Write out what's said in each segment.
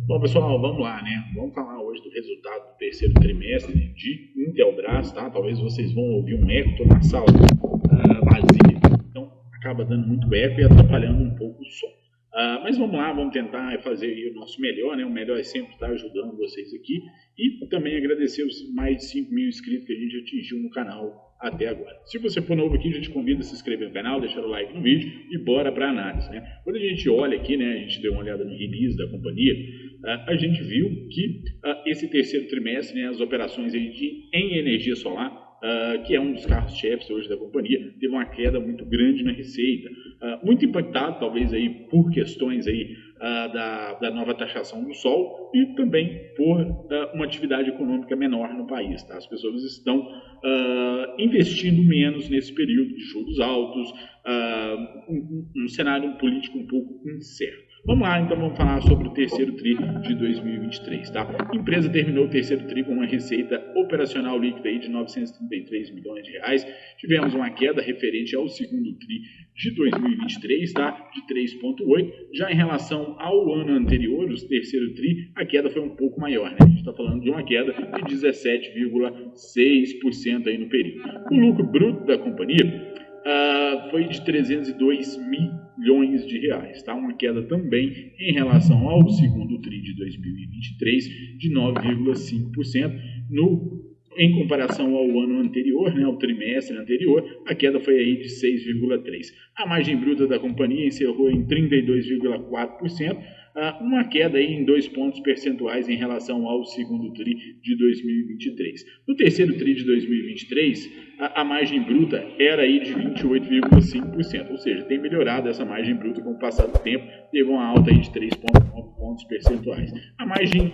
Bom, pessoal, vamos lá, né? Vamos falar hoje do resultado do terceiro trimestre de Intelbras, tá? Talvez vocês vão ouvir um eco, estou na sala vazia, então acaba dando muito eco e atrapalhando um pouco o som. Mas vamos lá, vamos tentar fazer aí o nosso melhor, né? O melhor é sempre estar ajudando vocês aqui e também agradecer os mais de 5 mil inscritos que a gente atingiu no canal até agora. Se você for novo aqui, a gente convida a se inscrever no canal, deixar o like no vídeo e bora para a análise, né? Quando a gente olha aqui, né, a gente deu uma olhada no release da companhia, a gente viu que esse terceiro trimestre, né, as operações aí em energia solar, que é um dos carros-chefes hoje da companhia, teve uma queda muito grande na receita, muito impactado talvez aí por questões aí da nova taxação do sol e também por uma atividade econômica menor no país, tá? As pessoas estão investindo menos nesse período de juros altos, um cenário político um pouco incerto. Vamos lá, então vamos falar sobre o terceiro TRI de 2023, tá? A empresa terminou o terceiro TRI com uma receita operacional líquida aí de 933 milhões de reais. Tivemos uma queda referente ao segundo TRI de 2023, tá? De 3,8%. Já em relação ao ano anterior, o terceiro TRI, a queda foi um pouco maior, né? A gente está falando de uma queda de 17,6% aí no período. O lucro bruto da companhia foi de 302 milhões de reais, tá? Uma queda também em relação ao segundo TRI de 2023 de 9,5%. Em comparação ao ano anterior, né, ao trimestre anterior, a queda foi aí de 6,3%. A margem bruta da companhia encerrou em 32,4%, uma queda aí em 2 pontos percentuais em relação ao segundo TRI de 2023. No terceiro TRI de 2023, a margem bruta era aí de 28,5%, ou seja, tem melhorado essa margem bruta com o passar do tempo, teve uma alta aí de 3,9 pontos percentuais. A margem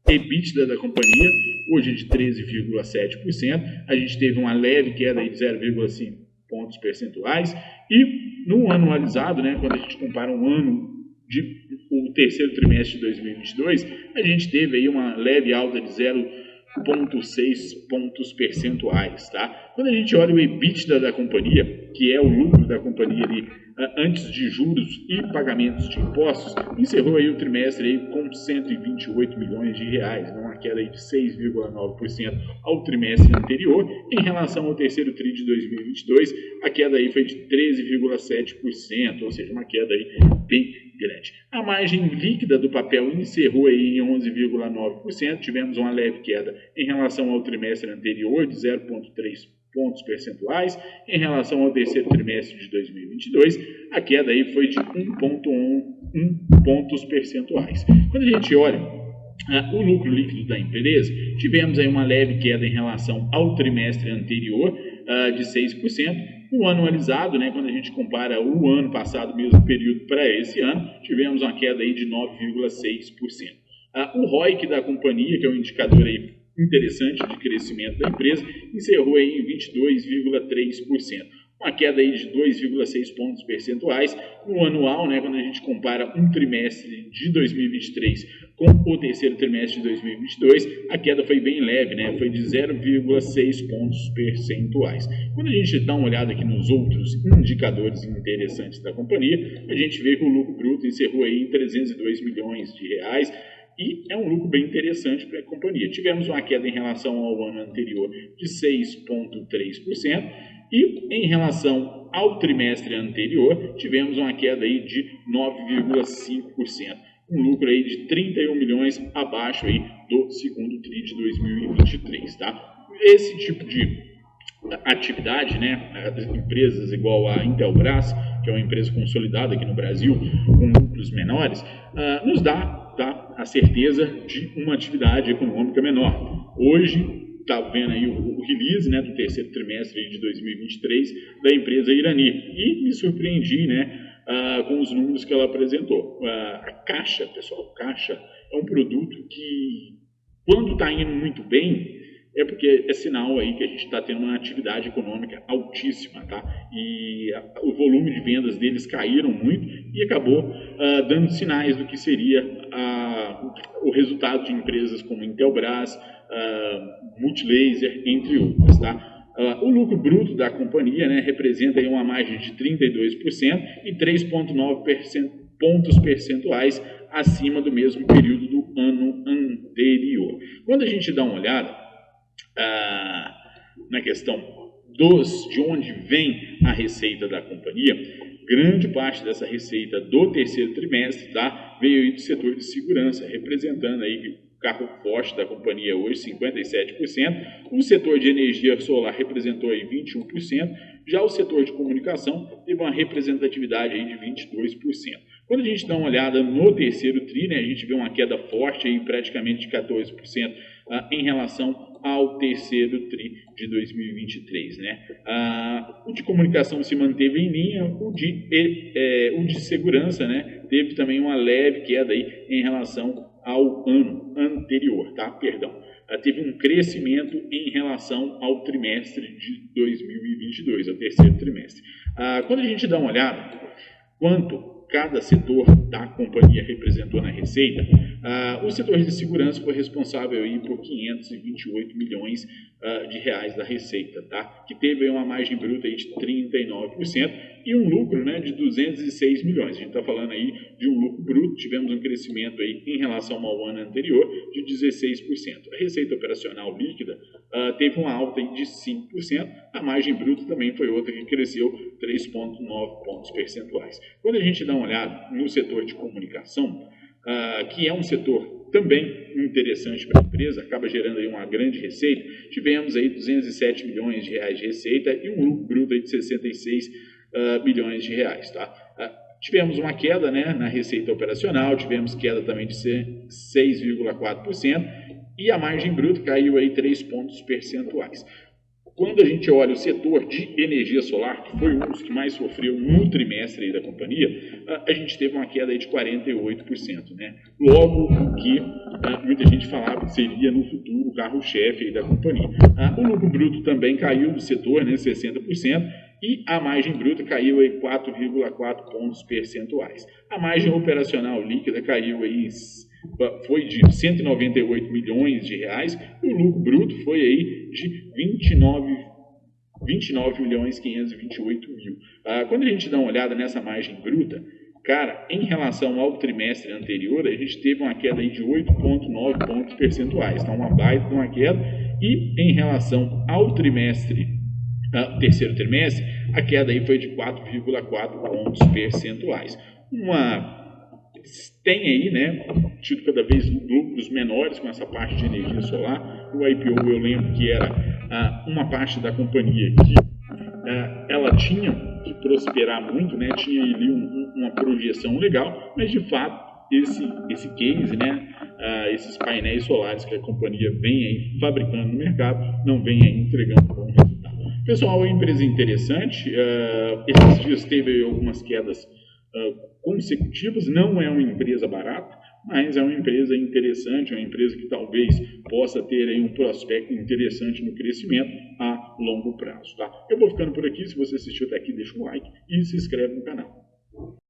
EBITDA da companhia, hoje é de 13,7%, a gente teve uma leve queda aí de 0,5 pontos percentuais, e no anualizado, né, quando a gente compara o terceiro trimestre de 2022, a gente teve aí uma leve alta de 0,6 pontos percentuais, tá? Quando a gente olha o EBITDA da companhia, que é o lucro da companhia ali, antes de juros e pagamentos de impostos, encerrou aí o trimestre aí com 128 milhões de reais, uma queda aí de 6,9% ao trimestre anterior. Em relação ao terceiro TRI de 2022, a queda aí foi de 13,7%, ou seja, uma queda aí bem grande. A margem líquida do papel encerrou aí em 11,9%, tivemos uma leve queda em relação ao trimestre anterior de 0,3 pontos percentuais. Em relação ao terceiro trimestre de 2022, a queda aí foi de 1,1 pontos percentuais. Quando a gente olha o lucro líquido da empresa, tivemos aí uma leve queda em relação ao trimestre anterior de 6%. O anualizado, né, quando a gente compara o ano passado, mesmo período para esse ano, tivemos uma queda aí de 9,6%. O ROIC da companhia, que é um indicador aí interessante de crescimento da empresa, encerrou aí em 22,3%. Uma queda aí de 2,6 pontos percentuais. No anual, né, quando a gente compara um trimestre de 2023 com o terceiro trimestre de 2022, a queda foi bem leve, né, foi de 0,6 pontos percentuais. Quando a gente dá uma olhada aqui nos outros indicadores interessantes da companhia, a gente vê que o lucro bruto encerrou aí em 302 milhões de reais, e é um lucro bem interessante para a companhia. Tivemos uma queda em relação ao ano anterior de 6,3%, e em relação ao trimestre anterior, tivemos uma queda aí de 9,5%. Um lucro aí de 31 milhões abaixo aí do segundo TRI de 2023, tá? Esse tipo de atividade, né, das empresas igual a Intelbras, que é uma empresa consolidada aqui no Brasil, com lucros menores, nos dá a certeza de uma atividade econômica menor. Hoje, está vendo aí o release, né, do terceiro trimestre de 2023 da empresa Irani, e me surpreendi, né, com os números que ela apresentou. A Caixa, pessoal, Caixa é um produto que, quando está indo muito bem, é porque é sinal aí que a gente está tendo uma atividade econômica altíssima, tá? E o volume de vendas deles caíram muito e acabou dando sinais do que seria o resultado de empresas como Intelbras, Multilaser, entre outras, tá? O lucro bruto da companhia, né, representa aí uma margem de 32% e 3,9 pontos percentuais acima do mesmo período do ano anterior. Quando a gente dá uma olhada na questão de onde vem a receita da companhia, grande parte dessa receita do terceiro trimestre, tá, veio aí do setor de segurança, representando aí o carro forte da companhia hoje, 57%, o setor de energia solar representou aí 21%, já o setor de comunicação teve uma representatividade aí de 22%. Quando a gente dá uma olhada no terceiro tri, né, a gente vê uma queda forte aí, praticamente de 14%, em relação ao terceiro tri de 2023. Né? O de comunicação se manteve em linha, o de segurança, né, teve também uma leve queda aí em relação ao ano anterior, tá? Perdão. Teve um crescimento em relação ao trimestre de 2022, ao terceiro trimestre. Quando a gente dá uma olhada quanto cada setor da companhia representou na receita, o setor de segurança foi responsável aí por 528 milhões de reais da receita, tá? Que teve uma margem bruta aí de 39% e um lucro, né, de 206 milhões. A gente está falando aí de um lucro bruto, tivemos um crescimento aí em relação ao ano anterior de 16%. A receita operacional líquida teve uma alta aí de 5%, a margem bruta também foi outra que cresceu 3,9 pontos percentuais. Quando a gente dá uma olhada no setor de comunicação, que é um setor também interessante para a empresa, acaba gerando aí uma grande receita, tivemos aí 207 milhões de reais de receita e um lucro bruto aí de 66 milhões de reais, tá? Tivemos uma queda, né, na receita operacional, tivemos queda também de 6,4% e a margem bruta caiu aí 3 pontos percentuais. Quando a gente olha o setor de energia solar, que foi um dos que mais sofreu no trimestre aí da companhia, a gente teve uma queda aí de 48%. Né? Logo, o que muita gente falava que seria no futuro o carro-chefe aí da companhia. O lucro bruto também caiu do setor, né, 60%, e a margem bruta caiu aí 4,4 pontos percentuais. A margem operacional líquida caiu aí, foi de 198 milhões de reais, e o lucro bruto foi aí de 29 milhões 528 mil. Quando a gente dá uma olhada nessa margem bruta, cara, em relação ao trimestre anterior, a gente teve uma queda aí de 8,9 pontos percentuais, então uma baita de uma queda, e em relação ao terceiro trimestre, a queda aí foi de 4,4 pontos percentuais. Tem aí, né, tido cada vez lucros menores com essa parte de energia solar. O IPO, eu lembro que era uma parte da companhia que ela tinha que prosperar muito, né, tinha ali uma projeção legal, mas de fato esse case, né, esses painéis solares que a companhia vem aí fabricando no mercado, não vem aí entregando bom resultado. Pessoal, é uma empresa interessante, esses dias teve algumas quedas consecutivas, não é uma empresa barata, mas é uma empresa interessante, uma empresa que talvez possa ter aí um prospecto interessante no crescimento a longo prazo. Tá? Eu vou ficando por aqui, se você assistiu até aqui, deixa o like e se inscreve no canal.